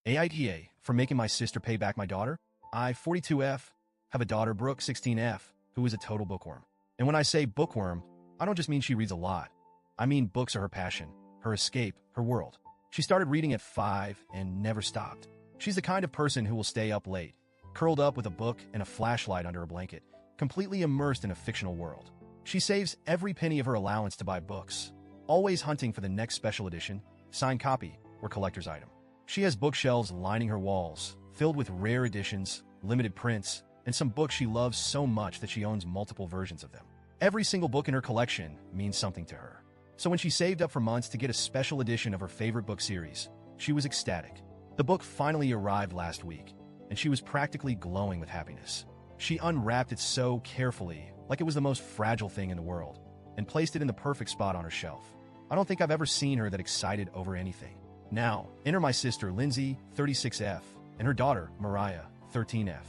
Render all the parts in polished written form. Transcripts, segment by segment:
AITA for making my sister pay back my daughter. I, 42F, have a daughter, Brooke, 16F, who is a total bookworm. And when I say bookworm, I don't just mean she reads a lot. I mean books are her passion, her escape, her world. She started reading at 5 and never stopped. She's the kind of person who will stay up late, curled up with a book and a flashlight under her blanket, completely immersed in a fictional world. She saves every penny of her allowance to buy books, always hunting for the next special edition, signed copy, or collector's item. She has bookshelves lining her walls, filled with rare editions, limited prints, and some books she loves so much that she owns multiple versions of them. Every single book in her collection means something to her. So when she saved up for months to get a special edition of her favorite book series, she was ecstatic. The book finally arrived last week, and she was practically glowing with happiness. She unwrapped it so carefully, like it was the most fragile thing in the world, and placed it in the perfect spot on her shelf. I don't think I've ever seen her that excited over anything. Now, enter my sister, Lindsay, 36F, and her daughter, Mariah, 13F.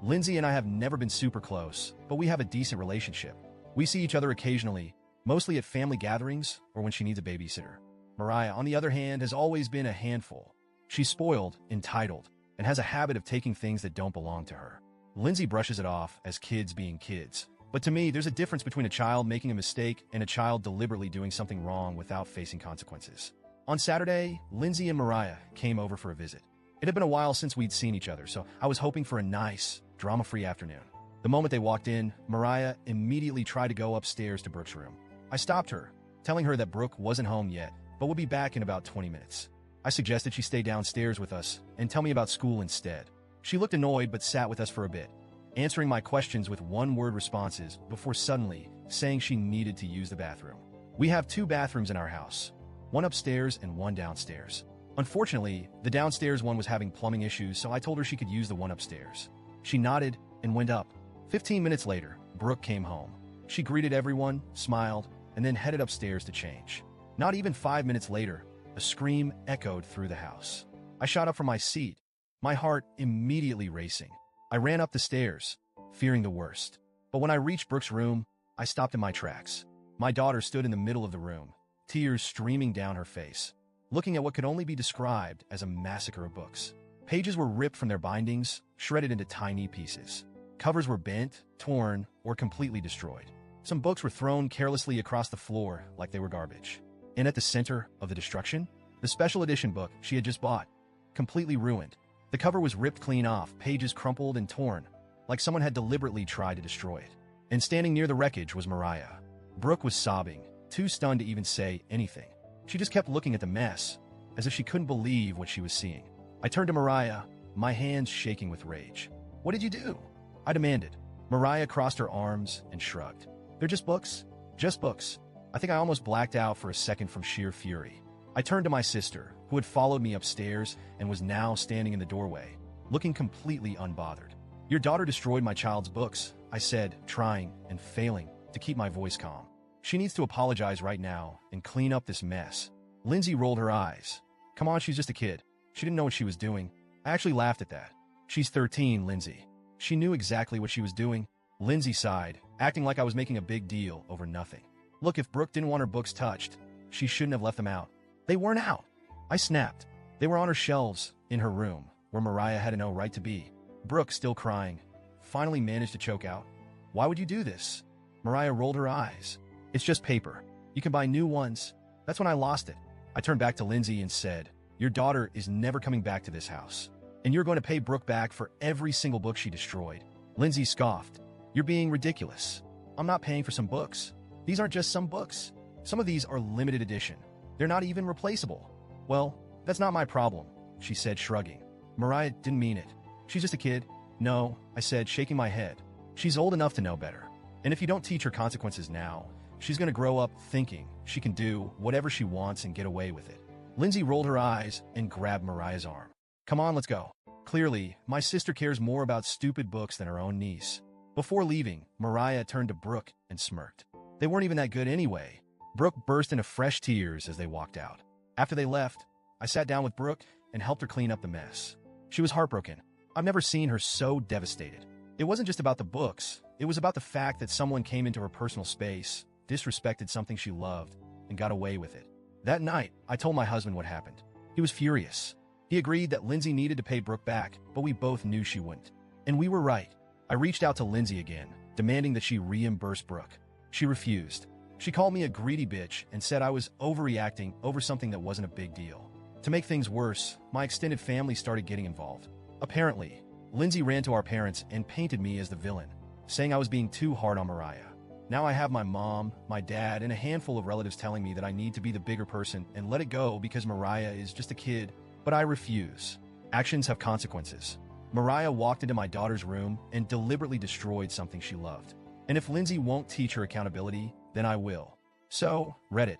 Lindsay and I have never been super close, but we have a decent relationship. We see each other occasionally, mostly at family gatherings or when she needs a babysitter. Mariah, on the other hand, has always been a handful. She's spoiled, entitled, and has a habit of taking things that don't belong to her. Lindsay brushes it off as kids being kids. But to me, there's a difference between a child making a mistake and a child deliberately doing something wrong without facing consequences. On Saturday, Lindsay and Mariah came over for a visit. It had been a while since we'd seen each other, so I was hoping for a nice, drama-free afternoon. The moment they walked in, Mariah immediately tried to go upstairs to Brooke's room. I stopped her, telling her that Brooke wasn't home yet, but would be back in about 20 minutes. I suggested she stay downstairs with us and tell me about school instead. She looked annoyed but sat with us for a bit, answering my questions with one-word responses before suddenly saying she needed to use the bathroom. We have 2 bathrooms in our house, one upstairs and one downstairs. Unfortunately, the downstairs one was having plumbing issues, so I told her she could use the one upstairs. She nodded and went up. 15 minutes later, Brooke came home. She greeted everyone, smiled, and then headed upstairs to change. Not even 5 minutes later, a scream echoed through the house. I shot up from my seat, my heart immediately racing. I ran up the stairs, fearing the worst. But when I reached Brooke's room, I stopped in my tracks. My daughter stood in the middle of the room, tears streaming down her face, looking at what could only be described as a massacre of books. Pages were ripped from their bindings, shredded into tiny pieces. Covers were bent, torn, or completely destroyed. Some books were thrown carelessly across the floor like they were garbage. And at the center of the destruction, the special edition book she had just bought, completely ruined. The cover was ripped clean off, pages crumpled and torn, like someone had deliberately tried to destroy it. And standing near the wreckage was Mariah. Brooke was sobbing, too stunned to even say anything. She just kept looking at the mess, as if she couldn't believe what she was seeing. I turned to Mariah, my hands shaking with rage. "What did you do?" I demanded. Mariah crossed her arms and shrugged. "They're just books. Just books." I think I almost blacked out for a second from sheer fury. I turned to my sister, who had followed me upstairs and was now standing in the doorway, looking completely unbothered. "Your daughter destroyed my child's books," I said, trying and failing to keep my voice calm. "She needs to apologize right now and clean up this mess." Lindsay rolled her eyes. "Come on, she's just a kid. She didn't know what she was doing." I actually laughed at that. "She's 13, Lindsay. She knew exactly what she was doing." Lindsay sighed, acting like I was making a big deal over nothing. "Look, if Brooke didn't want her books touched, she shouldn't have left them out." "They weren't out." I snapped. "They were on her shelves, in her room, where Mariah had no right to be." Brooke, still crying, finally managed to choke out, "Why would you do this?" Mariah rolled her eyes. "It's just paper. You can buy new ones. That's when I lost it." I turned back to Lindsay and said, "Your daughter is never coming back to this house, and you're going to pay Brooke back for every single book she destroyed." Lindsay scoffed. "You're being ridiculous. I'm not paying for some books. These aren't just some books. Some of these are limited edition. They're not even replaceable." "Well, that's not my problem," she said, shrugging. "Mariah didn't mean it. She's just a kid." "No," I said, shaking my head. "She's old enough to know better. And if you don't teach her consequences now, she's going to grow up thinking she can do whatever she wants and get away with it." Lindsay rolled her eyes and grabbed Mariah's arm. "Come on, let's go." Clearly, my sister cares more about stupid books than her own niece. Before leaving, Mariah turned to Brooke and smirked. They weren't even that good anyway. Brooke burst into fresh tears as they walked out. After they left, I sat down with Brooke and helped her clean up the mess. She was heartbroken. I've never seen her so devastated. It wasn't just about the books. It was about the fact that someone came into her personal space, disrespected something she loved, and got away with it. That night, I told my husband what happened. He was furious. He agreed that Lindsay needed to pay Brooke back, but we both knew she wouldn't. And we were right. I reached out to Lindsay again, demanding that she reimburse Brooke. She refused. She called me a greedy bitch and said I was overreacting over something that wasn't a big deal. To make things worse, my extended family started getting involved. Apparently, Lindsay ran to our parents and painted me as the villain, saying I was being too hard on Mariah. Now I have my mom, my dad, and a handful of relatives telling me that I need to be the bigger person and let it go because Mariah is just a kid, but I refuse. Actions have consequences. Mariah walked into my daughter's room and deliberately destroyed something she loved. And if Lindsay won't teach her accountability, then I will. So, Reddit,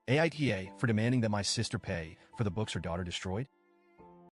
AITA for demanding that my sister pay for the books her daughter destroyed?